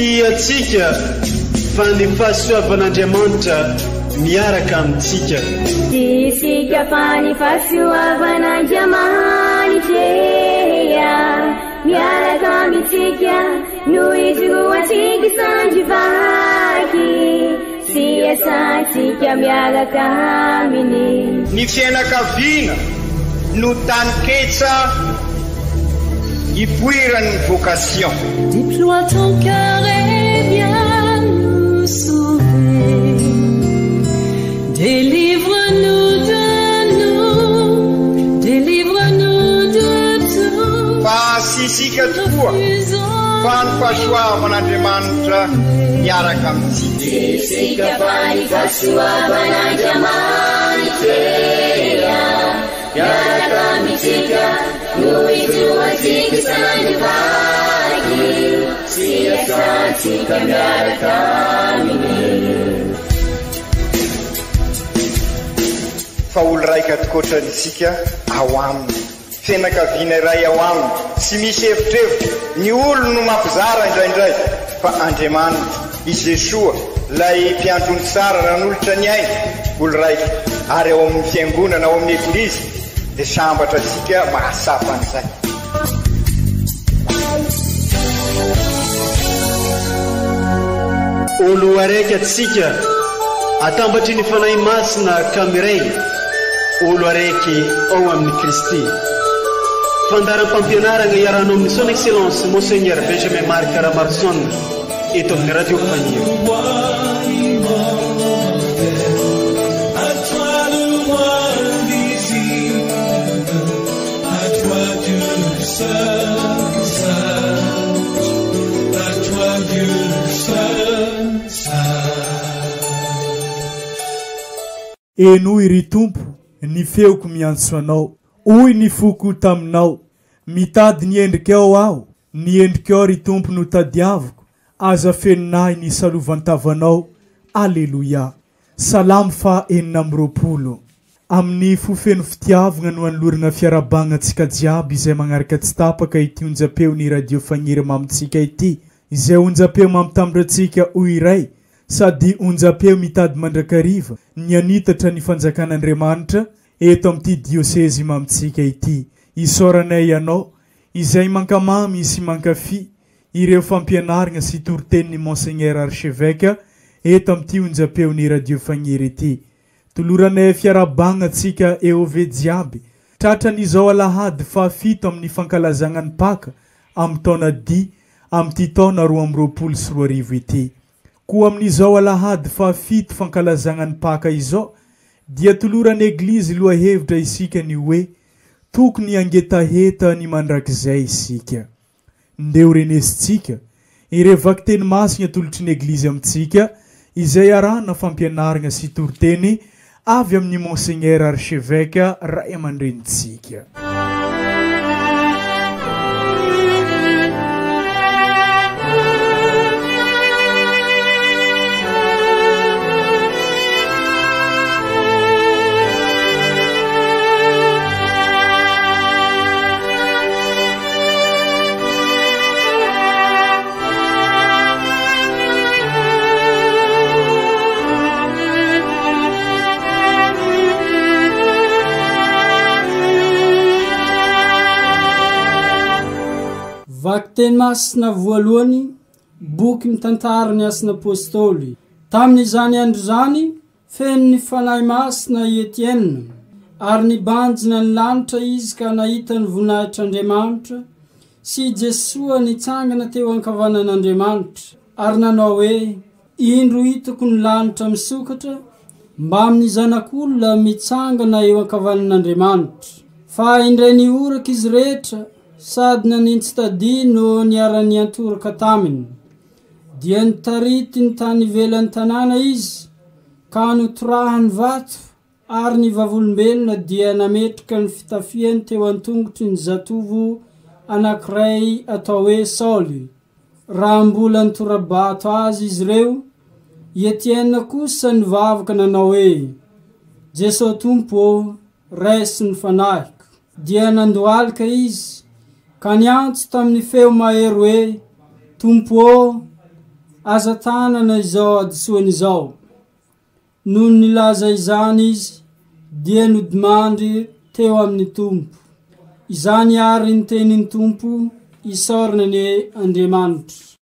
atsika fa ny fahasoavan'Andriamanitra miaraka amintsika. Isika fa ny fahasoavan'Andriamanitra miaraka amintsika noho izy atsika sandrivaky sy asantsika miaraka aminy. Ny fianakaviana no taniketsa ipoiran'ny vocation. Déploie ton cœur et viens nous sauver. Délivre-nous de nous, délivre-nous de tout. Fa sisika tokoa fa ny fahasoavan'Andriamanitra miaraka amintsika. Sisika fa ny fahasoavan'Andriamanitra miaraka amintsika noho izy atsika sandrivaky sy asantsika miaraka aminy. Fa olo raika atokotrantsika ao aminy, fianakaviana iray ao aminy, tsy misy hevitrevitra. Ny olo no mampizara indraindray, fa Andriamanitra i Jesoa lay mpiandrony tsara ranolotra ny aina, olo raika ary ao amin'ny fiangonana ao amin'ny eglizy dia sambatra antsika mahasapa an'izay. Olo araiky atsika atambatry ny fanahy masina kamiray, olo araiky ao amin'ny Kristy. Fandaram-pampianarana iarano amin'ny son excellence Monseigneur Benjamin Marc Caramarson eto amin'ny radio Fagniry. Eno iry tompo ny feoko miantso anao, oy ny foko taminao, mitady ny endrikao aho, ny endrikao ry tompo no tadiaviko, aza feninahy ny salovantavanao. Alleluia. Salamo fa 420. Amin'ny fofeno fitiavagna no anolorana fiarabagna antsika jiaby izay magnaraka tsy tapaka ity onjapeo ny radio Fagniry mamintsika ity, izay onjapeo mamitambrantsika ho iray sady onjapeo mitady mandrakariva ny anitatra ny fanjakan'Andriamanitra eto amin'ity diosezi mamintsika ity. Isoranay ianao izay mankamamy sy mankafy ireo fampianarana sy toritenin'ny Monseigneur Archevêque eto amin'ity onjapeo ny radio Fagniry ity. Toloranay fiarabagna antsika eove jiaby tratran'izao alahady fahafito amin'ny fankalazagna ny Paka amin'ny taona di amin'ity taona 2024 ity. Koa amin'izao alahady fahafito fankalazagna ny Paka izao dia toloran'ny eglizy loha hevitra isika ny hoe tokony angetaheta ny mandrakizay isika. Ndeo renesitsika irevaky teny masina tolotry ny eglizy amintsika izay arahana fampianarana sy toriteny avy amin'ny Monseigneur Archevêque ray amandrenitsika. Vaky teny masina voalohany, boky mitantara ny asan'ny apôstôly. Tamin'izany andro zany, feno ny fanahy masina i Etienne, ary nibanjina ny lanitra izy ka nahita ny voninahitr'Andriamanitra, sy Jesoa nitsangana teo ankavanan'Andriamanitra, ary nanao hoe, indro hitako ny lanitra misokatra, mba amin'ny zanak'olona mitsangana eo ankavanan'Andriamanitra. Fa indray nioraka izy rehetra, sady nanintsy tadi no niara-ny antoraka taminy. Dia nitarity ny tany ivelan'ny tanàna izy, ka notorahany vato, ary ny vavolombelona dia nametraka ny fitafiany teo antongotry ny zatovo anankiray atao hoe Saoly. Raha mbola nitorabato azy izy reo, Etienne kosa nivavaka nanao hoe, Jesô tompo, resy ny fanahiko. Dia nandohalika izy, ka niantso tamin'ny feo mahery hoe, Tompo, aza tanana izao adisoany izao. Noho nilaza izany izy dia nodimandry teo amin'ny tompo. Izany ary ny tenin'ny tompo isaorina ny Andriamanitra.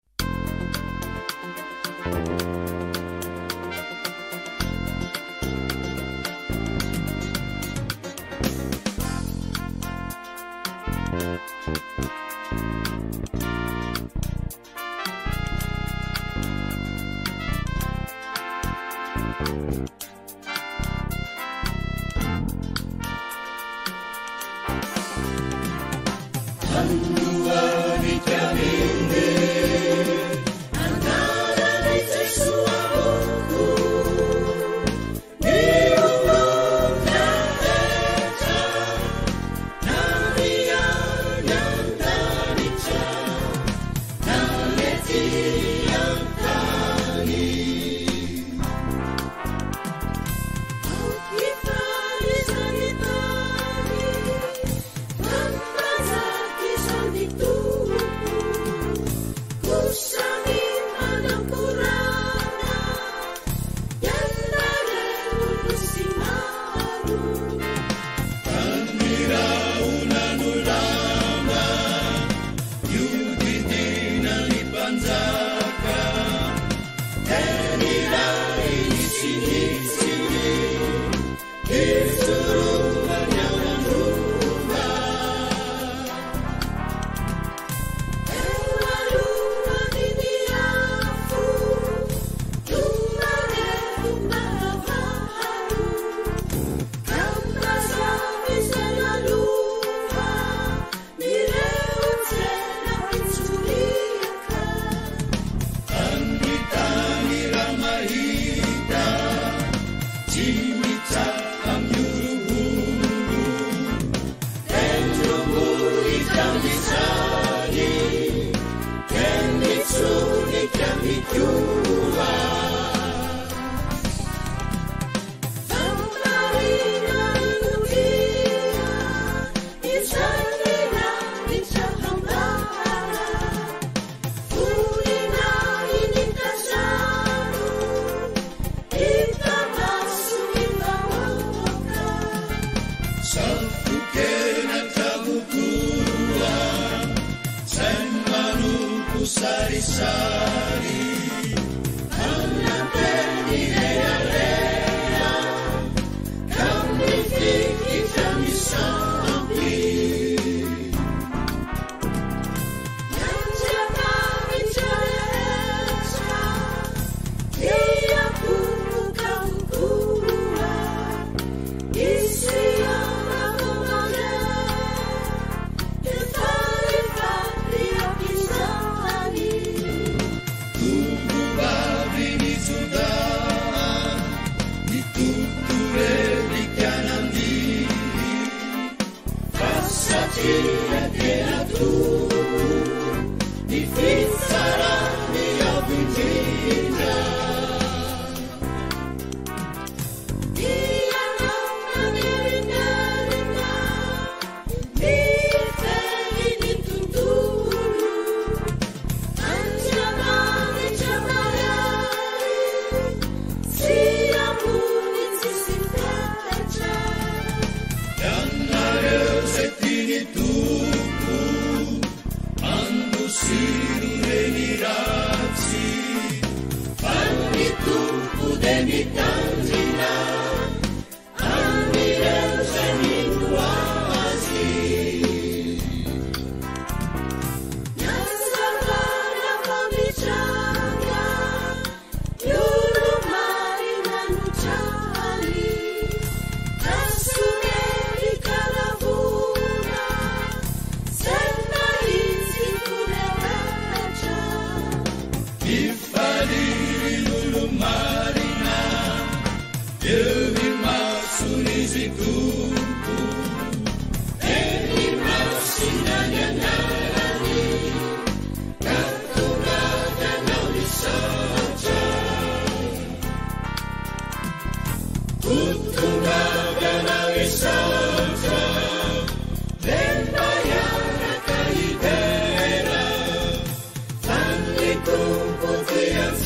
Tumpo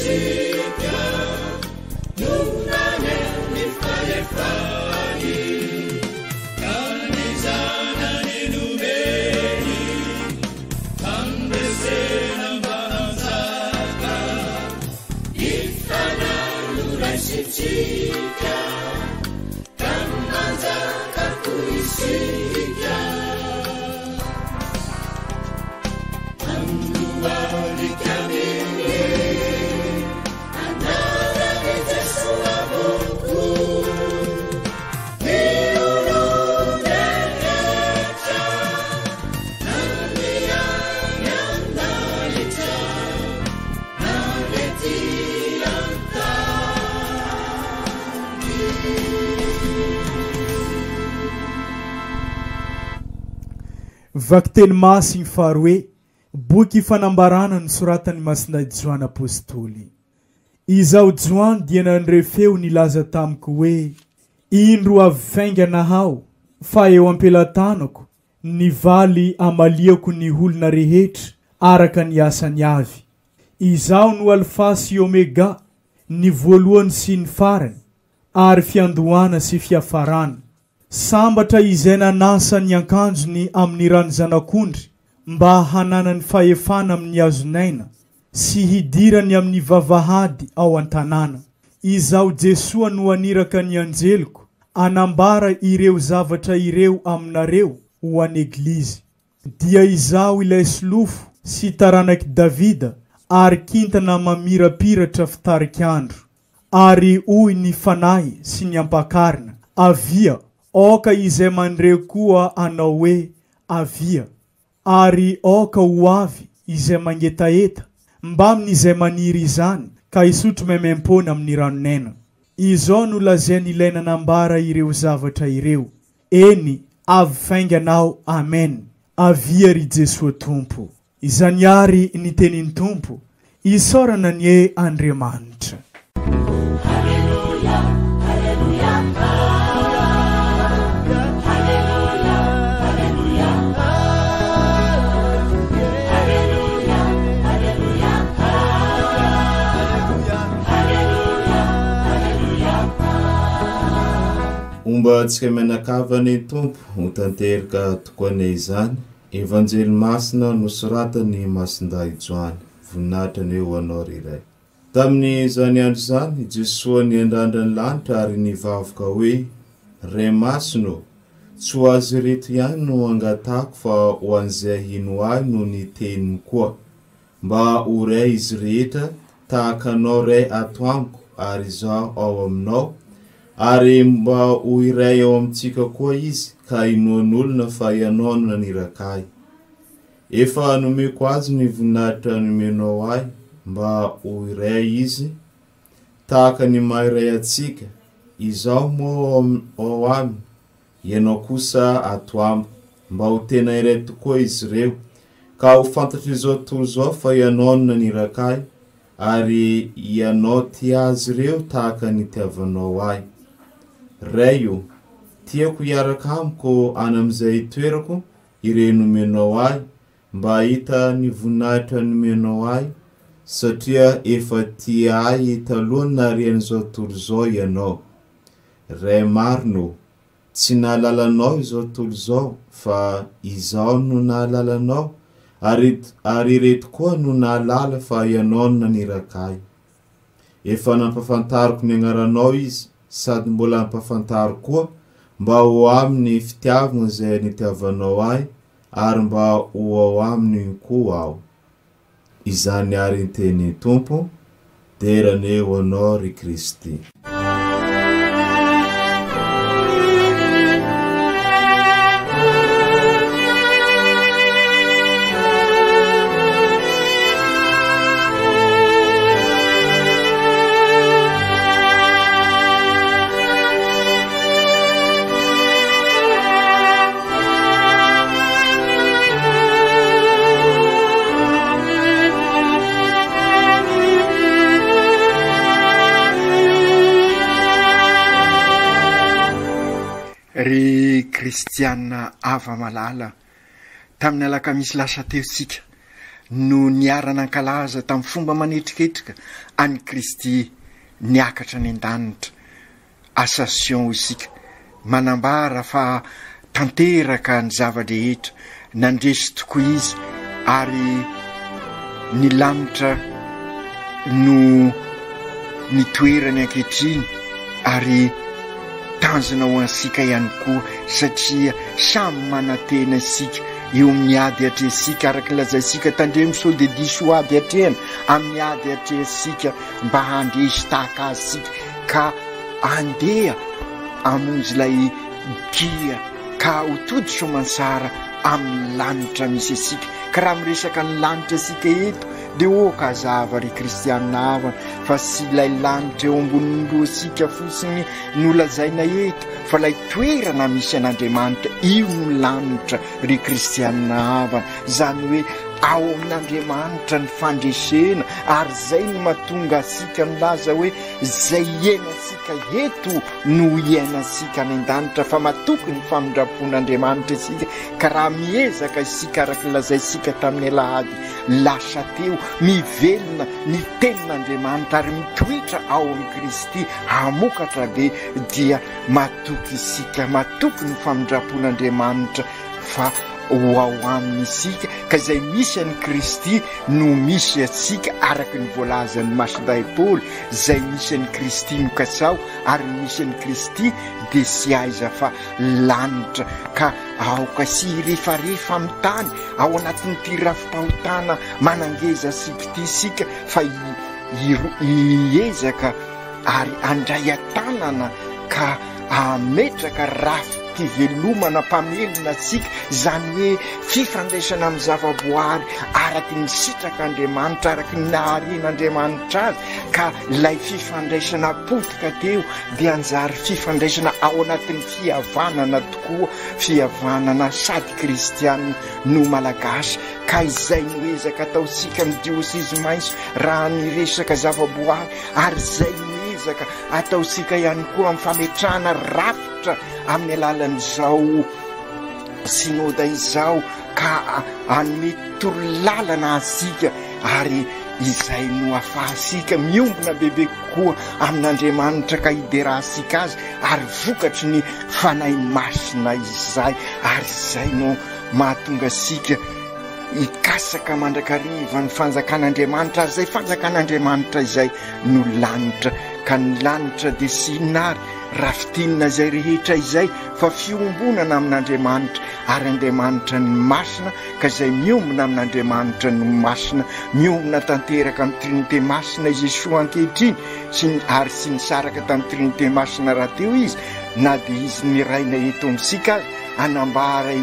Vaky teny masiny faharoe, boky fanambarana nosoratany Masinday Joany apôstôly. Izao Joany dia nandrefeo nilaza tamiko hoe, indro avy faingana hao, fa eo ampelantanako, nivaly amaliako ny olona rehetra araka ny asany avy. Izao no alfa sy omega, ny voalohany sy ny farany, ary fiandohana sy fiafarana. Sambatra izay nanasa ny akanjony amin'ny rano zanak'ondry, mba hananany fahefana amin'ny azonaina, sy hidirany amin'ny vavahady ao an-tanàna. Izao Jesua no aniraka ny anjeliko, anambara ireo zavatra ireo aminareo ho an'ny eglizy. Dia izao ilay solofo sy taranaky Davida, ary kintana mamirapiratra fitarik'andro. Ary hoy ny fanahy sy ny ampakarina, avia, oka izay mandre koa anao hoe avia. Ary oka ho avy izay mangetaeta, mba amin'izay maniry izany, ka isotro memempona amin'ny ranonena. Izao no lazainy ilay nanambara ireo zavatra ireo. Eny, avy fainganao, amen. Avia ry Jesua Tompo. Izany ary ny tenin'ny Tompo, isaorana ny e Andriamanitra. Omba atsika menakavany Tompo ho tanteraka tokoanay izany. Evanjely masina nosoratany Masinday Joany, voninahitra ny eo anao riray. Tamin'ny zany andro zany, Jesua niandrandra ny lanitra ary nivavaka hoe, Ray masino, tsy ho azy reto ihany no angatako fa ho an'izay hino ahy no ny teniny koa. Mba ho ray izy rehetra, tahaka anao ray ato amiko, ary izaho ao aminao, ary mba ho iray ao amintsika koa izy, ka inoan'olona fa ianao no nanirakay. Efa nomeko azy ny voninahitra nomenao ahy, mba ho iray izy, tahaka ny mahiray atsika, izaho moa ao aminy, ianao kosa ato amiko, mba ho tena iray tokoa izy reo, ka ho fantatra izao tontolo izao fa ianao no nanirakay, ary ianao tia azy reo tahaka ny tiavanao ahy. Rayo, tiako hiaraka amiko any amin'izay toerako, ireo nomenao ahy, mba hita ny voninahitra nomenao ahy, satria efa tia ahy talohany narian'izao tontolo izao ianao. Ray marino, tsy nahalalanao izao tontolo izao, fa izaho no nahalalanao, ary reto koa no nahalala fa ianao no nanirakay. Efa nampafantariko ny agnaranao izy, sady mbola nampafantaro koa, mba ho aminy fitiavana izay nitiavanao ahy, ary mba ho ao aminy koa aho. Izany ary ny teny Tompo, derany eo anao ry Kristy. Ry kristianina ava malala, tamin'ny alakamisy lasa teo sika no niarana ankalaza tamin'ny fomba manetriketrika any Kristy niakatra ny an-danitra. Association isika manambara fa tanteraka ny zava-drehetra, nandresy tokoa izy, ary ny lanitra no nitoerany ankehitriny, ary tanjona ho ansika ihany koa, satria samy manatena isika eo amin'ny ady atresika, araka lazaisika tandremo sao de diso ady atrehana amin'ny ady atresika, mba handresy tahaka azy sika, ka andeha amonjy lay kia, ka ho tody somansara amin'ny lanitra misy asika. Ka raha miresaka ny lanitra asika eto dia okazava ry kristianina havana fa sy ilay lanitra eo amboninyloasika fotsiny nolazaina eto fa ilay toerana misy an'Andriamanitra io no lanitra ry kristianina havana zany hoe ao amin'Andriamanitra ny fandresena ary zay no mahatonga asika milaza hoe zay iainasika eto no iainasika any an-danitra fa matoky ny famindrapon'Andriamanitra isika ka raha miezaka isika araka lazaisika tamin'ny alahady lasa teo mivelona ny tenin'Andriamanitra ary mitoetra ao amin'ny Kristy hamokatra be dia matoky isika matoky ny famindrapon'Andriamanitra fa ho ao aminy isika ka izay misy an'i Kristy no misy atsika araka ny voalazan'ny Masinday Paoly izay misy an'i Kristy no kasao ary misy an'i Kristy dia sy aiza fa lanitra ka aoka sy rehefarehefa amin'ny tany ao anatin'ity rafi-pahotana manangeza sikity isika fa hiezaka ary andray atanana ka ametraka rafy fivelomana mpamelona atsika zany hoe fifandraisana amin'ny zavaboary araky ny sitrak'Andriamanitra araky ny naharen'Andriamanitra azy ka ilay fifandraisana potika teo dia anjary fifandraisana ao anatin'ny fihavanana tokoa fihavanana sady kristianina no malagasy ka izay noezaka ataosika amin'ny diosisy maitso raha niresaka zavaboary ary zay noezaka ataosika ihany koa amin'ny fametrahana rafitra amin'ny alalan'izao sinoda izao ka anome torolalana asika ary izay no ahafahasika miombona bebe kokoa amin'Andriamanitra ka hiderahasika azy ary vokatry ny fanahy masina izay ary izay no mahatonga asika ikasaka mandrakariva ny fanjakan'Andriamanitra ary izay fanjakan'Andriamanitra izay no lanitra ka ny lanitra dia sy inary rafitinina izay rehetra izay fa fiombonana amin'Andriamanitra ary Andriamanitra ny masina ka izay miombona amin'Andriamanitra no masina miombona tanteraka amin'ny trinité masina izy Jesoa ankehitriny ary sy nisaraka tamin'ny trinité masina raha teo izy na dia izy niraina eto amintsika azy anambara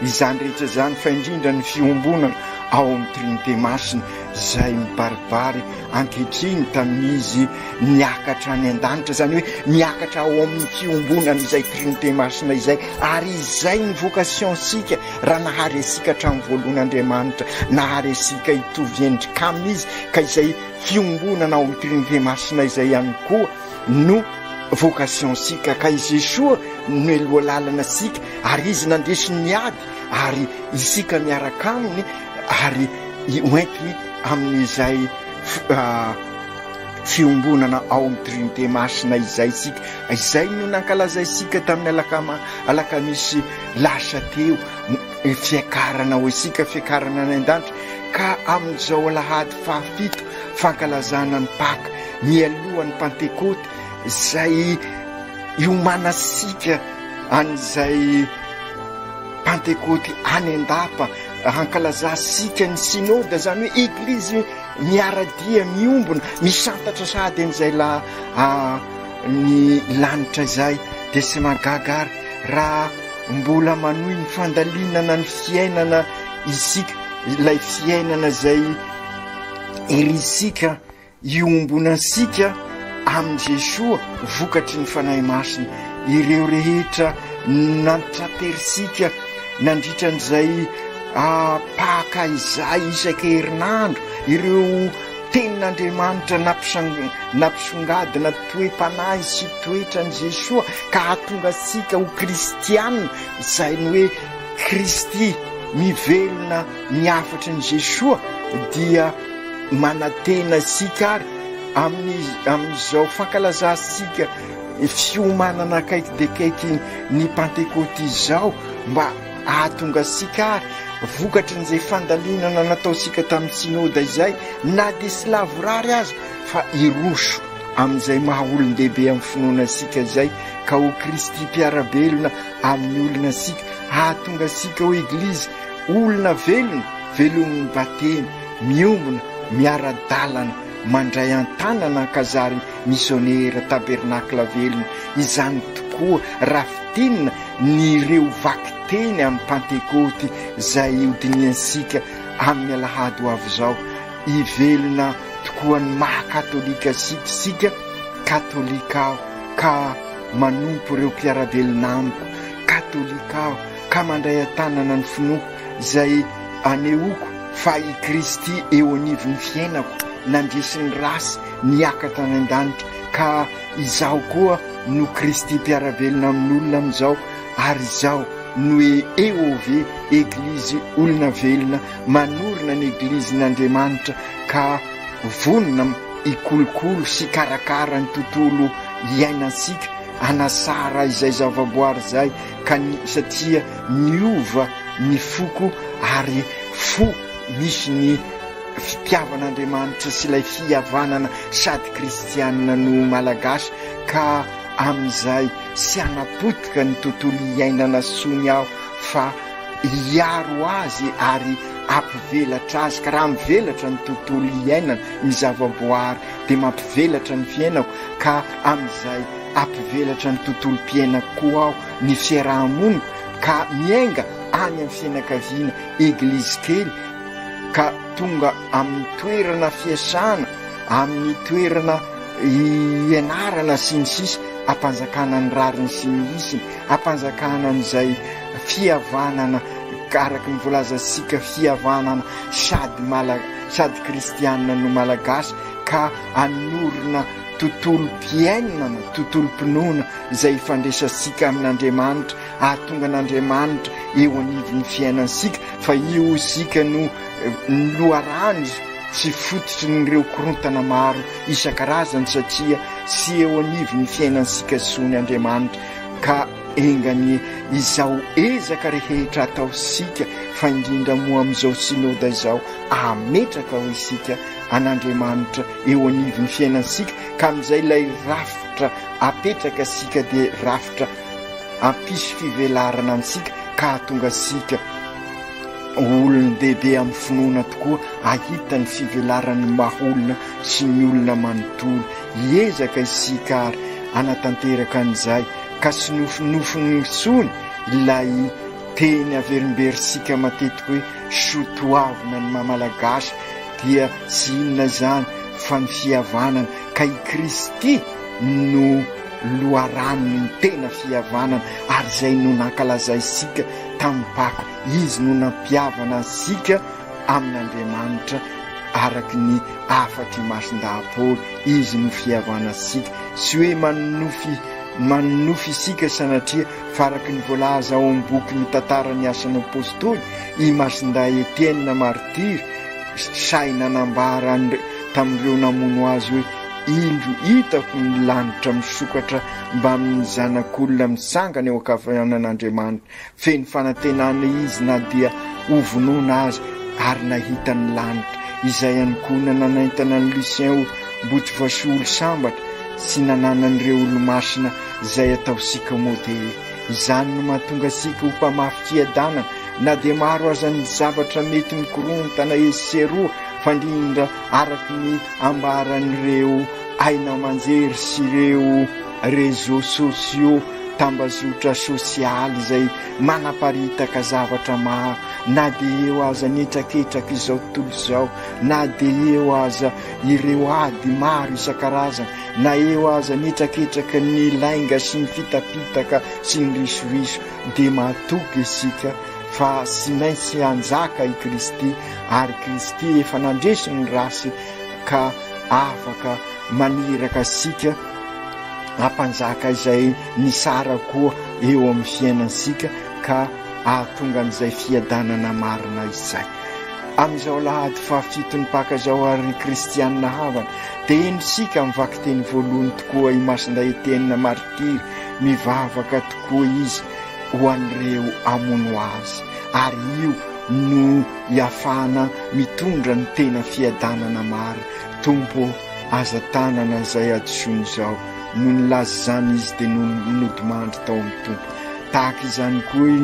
izany rehetra zany fa indrindra ny fiombonana ao amin'ny trinité masina izay mibaribary ankehitriny tamin'izy miakatra any an-danitra zany hoe miakatra ao amin'ny fiombonana izay trinité masina izay ary izay ny vocation sika raha nahary asika hatramin'ny voalohan'Andriamanitra nahary asika hitovy endrika aminy izy ka izay fiombonana ao amin'ny trinité masina izay ihany koa no vocation sika ka izy Jesoa no eloha lalana sika ary izy nandesy niady ary isika miaraka aminy ary oenty amin'izay fiombonana ao amin'ny trinité masina izay sika izay no nankalaza isika tamin'ny alakamisy lasa teo fiakarana ho isika fiakarana any an-danitra ka amin'izao alahady fahafito fankalazana ny Paka mialohan'ny Pentekoty izay iomanasika an'izay Pentekoty any an-dapa hankalazasika ny sinoda zany hoe eglizy miaradia miombona misantatra sady an'izay ny lanitra izay dia sy magagary raha mbola manohy ny fandalinana ny fiainana isika ilay fiainana izay erisika iombonasika amin'ny Jesoa vokatry ny fanahy masina ireo rehetra nantraterisika nandritra n'izay Paka izay isaka herinandro ireo tenin'Andriamanitra nampisongadina toe-panahy sy toetra ny Jesoa ka hahatonga asika ho kristianina izay ny hoe Kristy mivelona miafatry ny Jesoa dia manatena asika ary amin'izao fankalazasika fiomanana akaiky dia akaiky ny Pentekoty izao mba ahatonga asika ary vokatry n'izay fandalinana nataosika tamin'ny sinoda izay na dia sy lavorary azy fa iroso amin'izay maha olon-dehibe amin'ny finoana asika izay ka ho Kristy mpiarabelona amin'ny olona asika ahatonga asika ho eglizy olona velona velomin'ny batemy miombona miara-dalana mandray an-tanana kazary missionnaire tabernakla velona izany tokoa rafitinina ny ireo vakiteny amin'ny Pentekoty izay hodiniansika amin'ny alahady ho avy izao ivelona tokoa ny maha-katolika sika katolika aho ka manompo ireo mpiaravelona amiko, katolika aho ka mandray an-tanana ny finoko izay anehoako fa i Kristy eo anivon'ny fiainako nandresy ny rasy niakatra any an-danitra, ka izaho koa no Kristy mpiaravelona amin'olona amin'izao, ary izaho no eo ve eglizy olona velona manorina ny eglizin'Andriamanitra ka vonona ikolokolo sy karakara ny tontolo iainansika anasara izay zavaboary zay satria miova ny foko ary fo misy ny fitiavan'Andriamanitra sy ilay fihavanana sady kristianina no malagasy, ka amin'izay sy anapotika ny tontolo iainana sony aho fa hiaro azy ary ampivelatra azy, ka raha mivelatra ny tontolo iainana ny zavaboary dia mampivelatra ny fiainako, ka amin'izay ampivelatra ny tontolo mpiainako koa aho ny fiarahamoniko, ka miainga any amin'ny fianakaviana eglizy kely, ka tonga amin'ny toerana fiasana, amin'ny toerana ianarana sy ny sisa, ampanjakana ny rariny sy ny isiny, ampanjakana n'izay fihavanana araky ny voalazantsika fihavanana sady kristianina no malagasy, ka anorina tontolo mpiainana, tontolo mpinoana izay ifandresansika amin'Andriamanitra, ahatonga an'Andriamanitra eo anivon'ny fiainansika, fa io isika no loharano sy fototry nyreo korontana maro isan-karazany satria sy eo anivon'ny fiainansika sony Andriamanitra, ka engany izao ezaka rehetra ataosika fa indrindra moa amin'izao synôda izao ametraka ho isika an'Andriamanitra eo anivon'ny fiainansika, ka amin'izay ilay rafitra apetraka sika dia rafitra ampisy fivelarana amintsika, ka hatonga sika olon-dehibe amin'ny finoana tokoa, ahita ny fivelarany maholona sy ny olona manontolo. Hiezaka isika ary anatanteraka an'izay, ka sy nofinofiny sony ilay teny averimberisika matetika hoe sotoavina ny mamalagasy dia sy inona zany fa ny fihavanana, ka i Kristy no loharanony ny tena fihavanana, ary izay no nankalazay sika tamin'ny Paka, izy no nampiavana sika amin'Andriamanitra araky ny afaky mason-dahapolo, izy no fihavana sika, sy hoe manofy isika sanatria fa araky ny voalaza ao amin'ny boky ny tantara ny asan'ny apôstôly, i Masinday Etienne martyr saina nambara tamin'ireo namono azy hoe indro hitako ny lanitra misokatra mba amin'ny zanak'olona misangana eo ankavanan'Andriamanitra, feno fanantenana izy na dia hovonoana azy ary nahita ny lanitra, izay anikona nanaintana ny Lucien Botovasoolo sambatra sy nananan'ireo olo-masina izay ataosika modely. Izany no mahatonga sika ho mpamafy fiadanana, na dia maro aza ny zavatra mety mikorontana eseroa fandrindra araky ny ambaran'ireo aina manjery sy ireo réseaux sociaux, tambazotra sosialy izay manaparitaka zavatra maro, na dia eo aza nitraketraka izao tontolo izao, na dia eo aza ireo ady maro isan-karazana, na eo aza nitraketraka ny lainga sy ny fitapitaka sy ny risoriso, dia mahatoky isika fa sy maintsy anjaka i Kristy, ary Kristy efa nandresy ny rasy ka afaka maniraka sika ampanjaka izay ny sara koa eo amin'ny fiainansika, ka ahatonga an'izay fiadanana marina izay. Amin'izao lahady fahafitony Paka zao ary kristianina havana dia eny sika mivaky teny voalohany tokoa i Masinday Etienne martyr, mivavaka tokoa izy ho an'ireo amono azy, ary io no iafana mitondra ny tena fiadanana maro. Tompo aza tanana izay adisony zao no nilaza zany izy dia no nodimandry tao amin'ny tompo, tahaka izany koa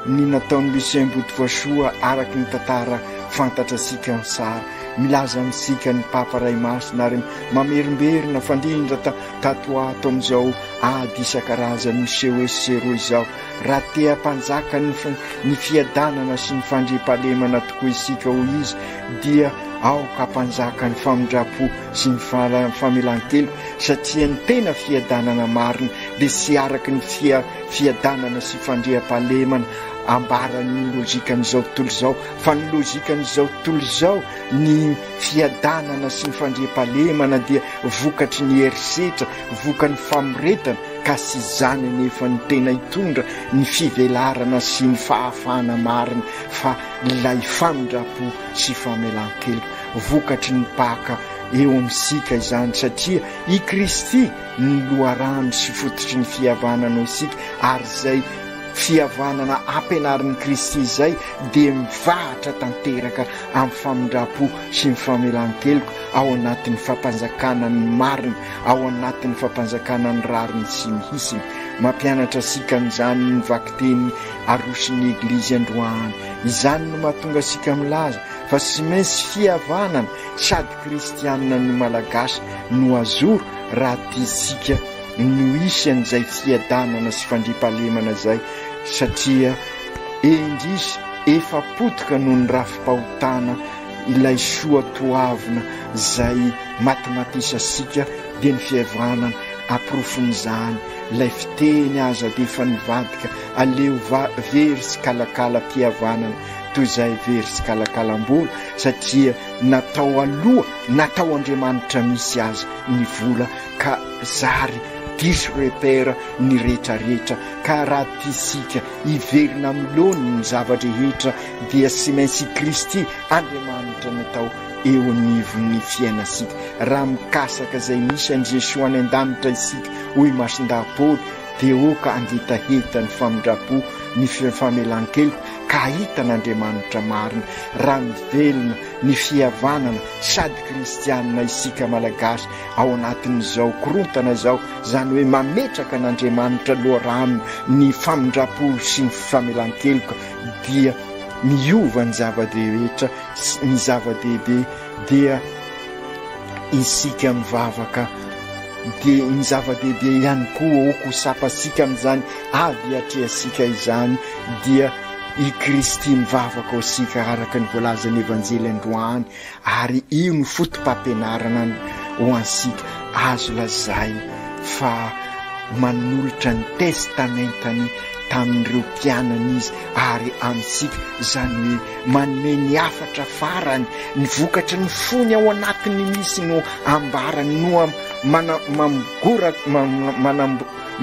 ny nataon'ny Lucien Botovasoa araky ny tantara fantatra sika ny sara, milaza amintsika ny Papa Ray Masina ary mamerimberina fandrindra tato ato amin'izao ady isan-karazany miseho esero izao, raha tea mpanjaka ny fiadanana sy ny fandriampahalemana tokoa isika ho izy dia aoka mpanjaka ny famindrapo sy ny famelan-keloka satria ny tena fiadanana marina dia sy araky ny fiadanana sy fandriam-pahalemana ambaran'ny lojikan'izao tontolo izao fa ny lojikan'izao tontolo izao ny fiadanana sy ny fandriam-pahalemana dia vokatry ny herisetra vokany famoretana ka sy izany nefa ny tena hitondra ny fivelarana sy ny fahafahana marina fa ilay famindrapo sy famelan-keloka vokatry ny paka eo amin'isika izany satria i Kristy ny loharano sy fototry ny fihavanana isika ary izay fihavanana ampianarin'ny Kristy izay dia mivahatra tanteraka amin'ny famindrapo sy ny famelan-keloka ao anatin'ny fampanjakana ny marina ao anatin'ny fampanjakana ny rariny sy mihisiny mampianatra sika n'izany ny vakiteny arosin'ny eglizy androany izany no mahatonga sika milaza fa sy maintsy fihavanana sady kristianina no malagasy no azoro raha tiasika no isy an'izay fiadanana sy fandriam-pahalemana zay satria endrisy efa potika noho ny rafim-pahotana ilay soa toavina zay matimatisa sika dia ny fihavanana aprofon'izany ilay fiteny aza dia efa nivadika aleo very sy kalakala-pihavanana toy izay very sy kalakalam-bola satria natao aloha natao Andriamanitra misy azy ny vola ka zary diso repera ny rehetrarehetra ka raha tisika hiverina milony ny zavatra rehetra dia sy maintsy Kristy Andriamanitra natao eo anivon'ny fiainasika raha mikasaka izay misy an' Jesosy any an-danitra isika hoy masin-dapoly dia oka angetaheta ny famindrapo ny famelan-keloka ka hitan'Andriamanitra marina raha mivelona ny fihavanana sady kristianina isika malagasy ao anatin'izao korontana izao zany hoe mametraka an'Andriamanitra loharano ny famindrapo sy ny famelan-keloka dia miova ny zava-dehibe ny zava-dehibe dia isika mivavaka dia ny zava-dehibe ihany koa oko sapasika amin'izany avy atreasika izany dia i Kristy mivavaka ao sika araka ny voalazan'ny evanjely androany ary io ny fotom-pampianarana ho ansika azo lazay fa manolotra ny testamentany tamin'ireo mpianana izy ary amintsika zany hoe manome ny afatra farany ny vokatra ny fony ao anatiny misy no ambarany no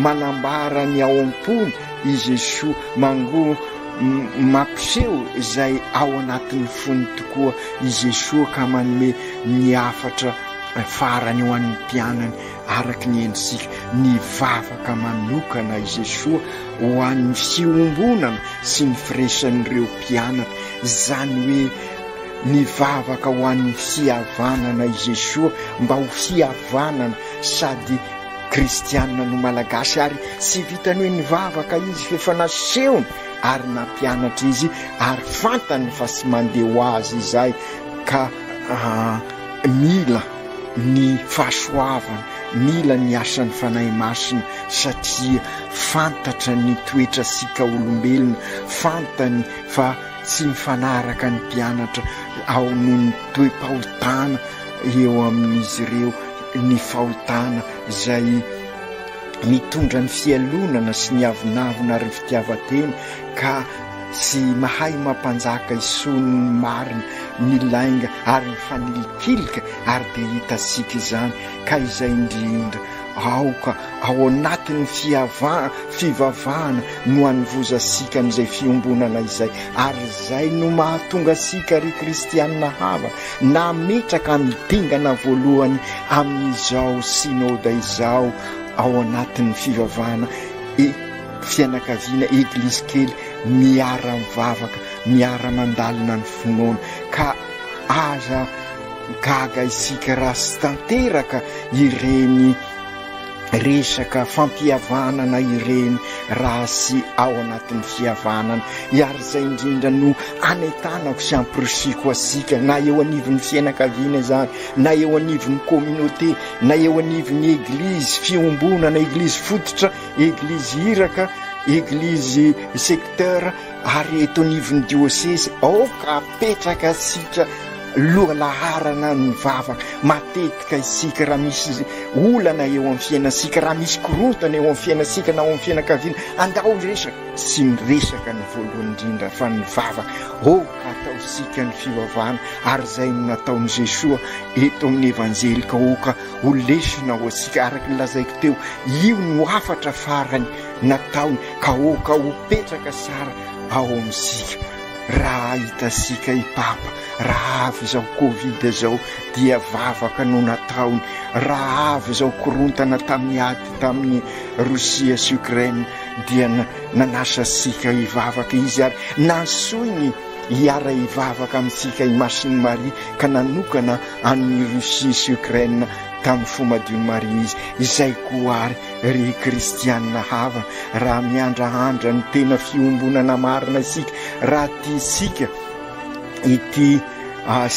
manambara ny ao am-pony i Jesosy mampiseho izay ao anatin'ny fony tokoa i Jesosy ka manome ny afatra farany ho an'ny mpianany araky ny endrisika ny vavaka manokana i Jesosy ho an'ny fiombonana sy ny firesan'ireo mpianatra zany hoe ny vavaka ho an'ny fihavanana i Jesosy mba ho fihavanana sady kristianina no malagasy ary sy vitany hoe ny vavaka izy fefa nasehony ary nampianatra izy ary fantany fa sy mandeha ho azy izay ka mila ny fahasoavana mila ny asan'ny fanahy masina satria fantatra ny toetra sika olombelona fantany fa tsy mifanaraka ny mpianatra ao noho ny toe-pahotana eo amin'izy ireo ny fahotana izay mitondra ny fialonana sy ny avinavina ary ny fitiavatena ka sy mahay mampanjaka ison'ny marina ny lainga ary ny fanilikilika ary dia hitasika izany ka izay indrindra aoka ao anatin'ny fivavahana no anivozasika n'izay fiombonana izay ary izay no mahatonga sika ry kristianina hava nametraka midingana voalohany amin'izao synoda izao ao anatin'ny fivavahana fianakaviana eglizy kely miara-mivavaka miara-mandalina ny finoana ka aza gaga isika raha sy tanteraka ireny resaka fampihavanana ireny raha sy ao anatin'ny fihavanana iary izay indrindra no anentanako sy ampirisiko asika na eo anivon'ny fianakaviana zany na eo anivon'ny communauté na eo anivon'ny eglizy fiombonana eglizy fototra eglizy iraka eglizy secteur ary eto anivon'ny diocese aoka apetraka asika loha laharana ny vavaka matetika isika raha misy olana eo amin'ny fiainasika raha misy korontana eo amin'ny fiainasika na eo amin'ny fianakaviana andao resaka sy miresaka ny voalohany indrindra fa ny vavaka ka ataosika ny fivavahana ary zay no nataon'i Jesosy eto amin'ny evanjelika oka ho lesona ho asika araka ny lazaiko teo io no afatra farany nataony ka oka ho petraka sara ao amin'isika raha hitasika i papa raha avy izao covid zao dia vavaka no nataony raha avy izao korontana tamin'ny ady tamin'ny Rosia sy Ukraine dia nanasa sika ivavaka izy ary nasoiny hiara ivavaka amintsika i Masiny Maria ka nanokana amin'ny Rosia sy Ukraine tamin'ny fomadiony Maria izy izay koa ary ry kristianina hava raha miandrahandra ny tena fiombonana marina isika raha tisika ity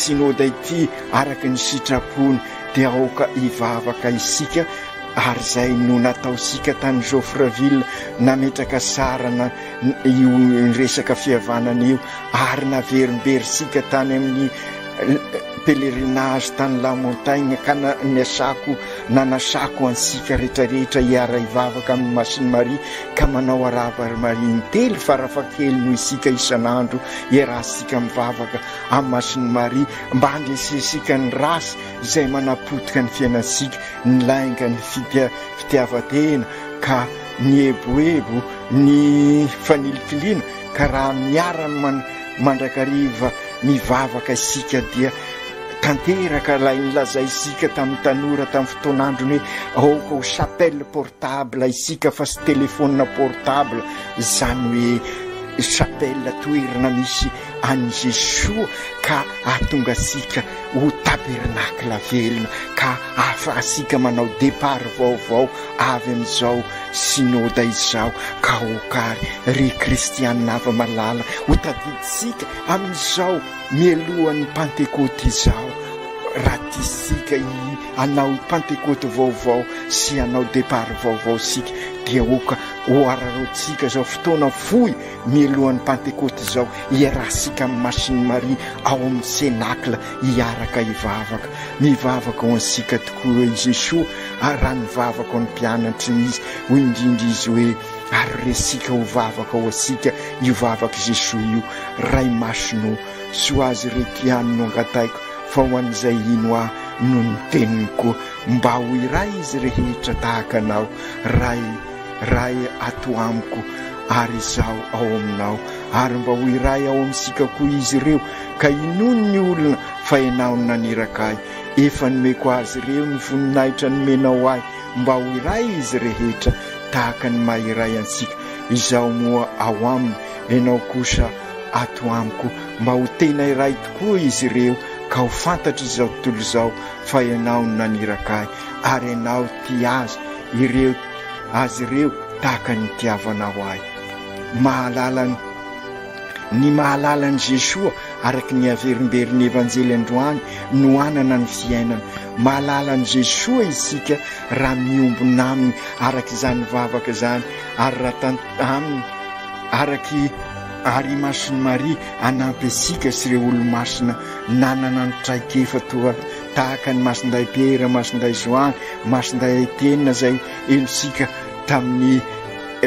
sinoda ity araka ny sitrapony dia aoka ivavaka isika ary zay no nataosika tany Joffreville nametraka sarana io resaka fihavanana io ary naverimberisika tany amin'ny pèlerinage tany la montagne ka nanasako ansika rehetrarehetra hiara ivavaka amin'ny Masiny Maria ka manao arava Maria intely farafakely no isika isan'andro iarasika mivavaka amin'ny Masiny Maria mba handresesika ny rasy izay manapotika ny fiainasika ny lainga ny fitiavatena ka ny eboebo ny fanilifilina ka raha miarany mandrakariva mivavaka isika dia tanteraka lainy lazay isika tamin'ny tanora tamin'ny fotoan'androny hoe aoka ho chapelle portable isika fa sy telefona portable izany hoe chapelle toerana misy an'i Jesosy ka ahatonga asika ho tabernacle velona ka afahasika manao départ vaovao avy amin'izao sinoda izao ka okary ry kristianina ava malala ho tadidisika amin'izao mialohan'ny Pentecote izao raha tisika anao Pentecote vaovao sy anao départ vaovao sika dia oka ho ararotsika zao fotoana fohy mialohan'ny Pentecote izao iarasika amin'ny Masiny Maria ao amin'ny cénacle hiaraka ivavaka mivavaka ho ansika tokoa i Jesosy raha nivavaka ho ny mpianatry izy ho indrindra izy hoe ary resika ho vavaka ho asika io vavaka Jesosy io ray masino so azy retiany no angataiko fa ho an'izay ino no ny teniny koa mba ho iray izy rehetra tahaka anao ray ato amiko ary izao ao aminao ary mba ho iray ao amintsika koa izy ireo ka inony ny olona fa ianao no naniraka ahy efa nomeko azy ireo ny voninahitra nomenao ahy mba ho iray izy rehetra tahaka ny mahiray ansika izao moa ao aminy ianao kosa ato amiko mba ho tena iray tokoa izy ireo ka ho fantatra izao tontolo izao fa ianao no naniraka ahy ary ianao ty azy ireo azy ireo tahaka ny tiavanao ahy ny mahalalany Jesosy araka ny averimberiny evanjely androany no anana ny fiainana mahalalany Jesosy isika raha miombona aminy araka izany vavaka izany ary raha aminy araky ary Masiny Maria anampy asika sy ireo olo-masina nanana ny traikefa toa tahaka ny Masinday Pierre, Masinday Joany, Masinday Etienne zay enosika tamin'ny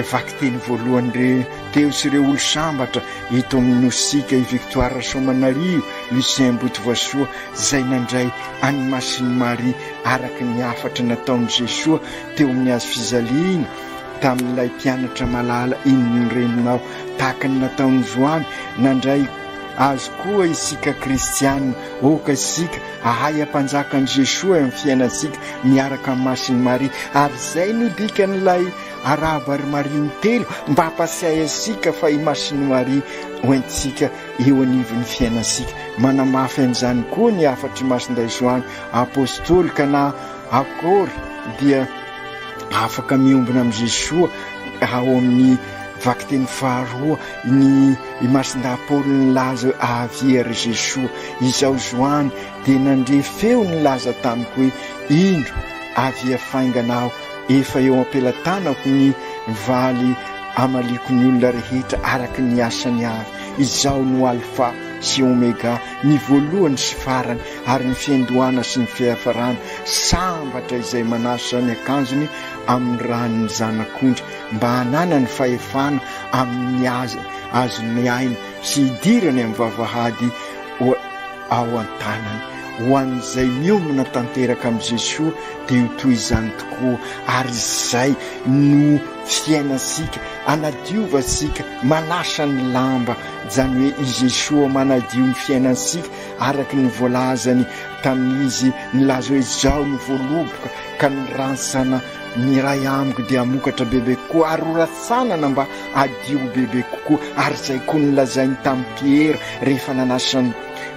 vakiteny voalohany teo sy ireo olo sambatra eto amin'ny nosika i Victoire Somanarivo, Lucien Botovasoa zay nandray any Masiny Maria araka ny afatra nataon'i Jesosy teo amin'ny azo fizaliana tamin'ilay mpianatra malala iny reninao tahaka ny nataon'ny Joany nandray azo koa isika kristianina oka isika ahay ampanjakan'i Jesosy amin'ny fiainantsika miaraka amin'ny Masiny Maria ary zay no dikan'ilay arava ary Maria ny telo mba hampasiay asika fa i Masiny Maria hoentisika eo anivon'ny fiainantsika manamafy an'izany koa ny afatry Masinday Joany apôstôlika na akory dia afaka miombona amin'ny Jesosy ao amin'ny vakiteny faharoa ny Masinday Paoly nilaza ahaviary Jesosy izao Joany dia nandre feo nilaza tamiko hoe indro avia fainganao efa eo ampelantanako ny valy amaliko ny olona rehetra araka ny asany avy izao no alfa sy omega, ny voalohany sy farany, ary ny fiandohana sy ny fiafarana, sambatra izay manasa ny akanjony amin'ny ranony zanak'ondry, mba hanana ny fahefana amin'ny azony aina sy hidirany amin'ny vavahady ao an-tanany. Ho an'izay miomina tanteraka amin'ny Jesosy dia ho toy izany tokoa, ary izay no fiainasika, anadiovasika, manasa ny lamba, zany hoe i Jesosy manadio ny fiainasika araky ny voalazany tamin'izy nilaza hoe izao ny voaloboka ka ny ransana ny ray amiko dia amokatra bebe kokoa, ary horatsanana mba adio bebe kokoa, ary izay koa nilazainy tamin'ny Piera rehefa nanasany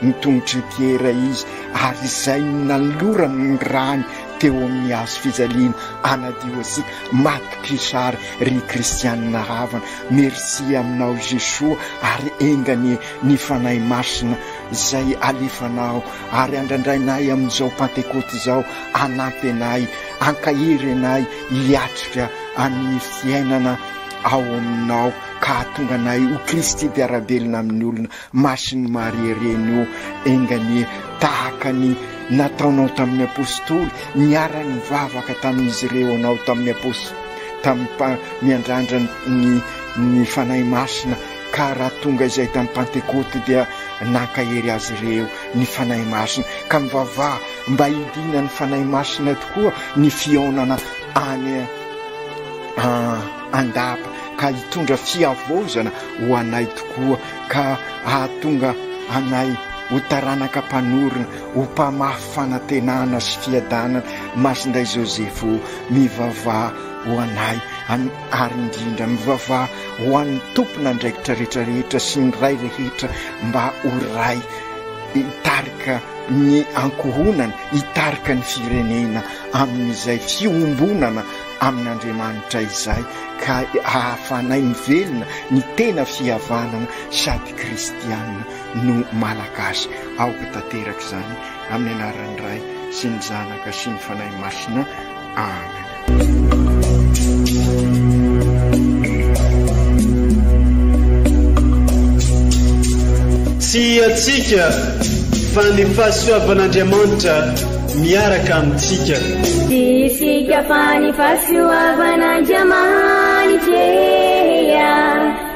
ny tongotry ny Piera izy, ary izay nalorany ny rany teo amin'ny hazo fijaliana, anadio asika matoky sary ry kristianina havana. Merci aminao Jesosy, ary engany ny fanahy masina izay alefanao, ary andrandrainay amin'izao Pentekoty izao, anampy anay, ankahiry anay hiatrika amin'ny fiainana ao aminao, ka tonga anay ho Kristy dia arabelona amin'ny olona, masiny Maria reny io engany tahaka ny nataonao tamin'ny apôstoly, niara-ny mivavaka tamin'izy ireo anao tamin'ny apôstoly, miandrandra ny fanahy masina, ka raha tonga izay tamin'ny Pentekoty dia nankahery azy ireo ny fanahy masina, ka mivavaha mba hidina ny fanahy masina tokoa ny fionana any andapa, ka hitondra fiavozana ho anay tokoa, ka ahatonga anay ho taranaka mpanorona, ho mpamafy fanantenana sy fiadanana. Masinday Joseph mivavaha ho anay, ary indrindra mivavaha ho an'ny tompona andraikitra rehetrarehetra sy ny ray rehetra, mba ho ray hitarika ny ankohonana, hitarika ny firenena amin'izay fiombonana amin'Andriamanitra izay, ka ahafanay mivelona ny tena fihavanana sady kristianina no malagasy. Aoka tanteraka izany amin'ny anaran'ny Ray sy ny Zanaka sy ny fanahy masina. Amen. Tsy atsika fa ny fahasoavan'Andriamanitra miaraka amintsika. Isika fa ny fahasoavan'Andriamanitra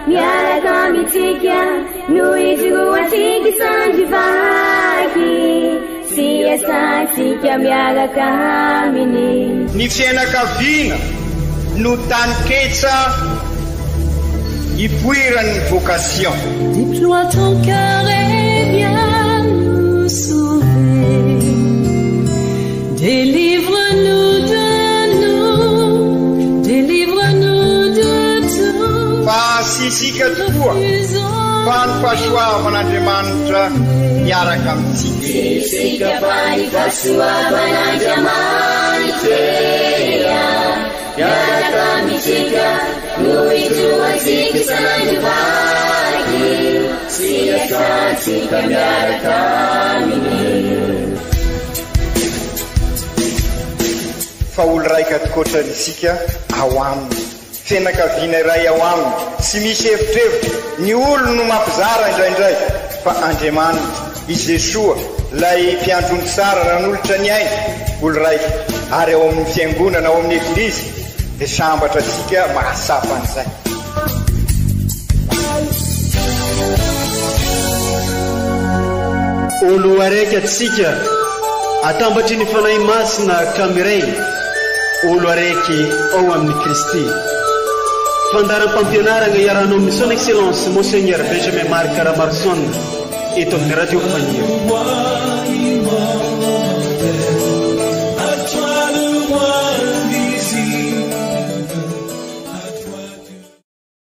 miaraka amintsika, noho izy roatsika isandrivaky, sy asantsika miaraka aminy. Ny fianakaviana no taniketsa hipoiran'ny vocation. Déploie ton cœur et viens nous sauver. Délivre-nous de nous, délivre-nous de tout. Fa sisika tokoa fa ny fahasoavan'Andriamanitra miaraka amintsika. Sisika fa ny fahasoavan'Andriamanitra miaraka amintsika, noho izy roatsika isandrivaky, sy asantsika miaraka aminy. Fa olo raika tokoatra isika ao aminy, fianakaviana iray ao aminy, sy misy hevitrevitra, ny olo no mampizara indraindray, fa Andriamanitra i Jesosy lay mpiandrony tsara ran'olotra ny aina, olo raika, ary ao amin'ny fiangonana, ao amin'ny eglizy, dia sambatra tsika mahasapa an'izay. Olo araiky atsika atambatry ny fanahy masina kamiray, olo araiky ao amin'ny Kristy. Fandaram-pampianarana iarahanao amin'ny son excellence Monseigneur Benjamin Marc Caramarson eto amin'ny radio Fania.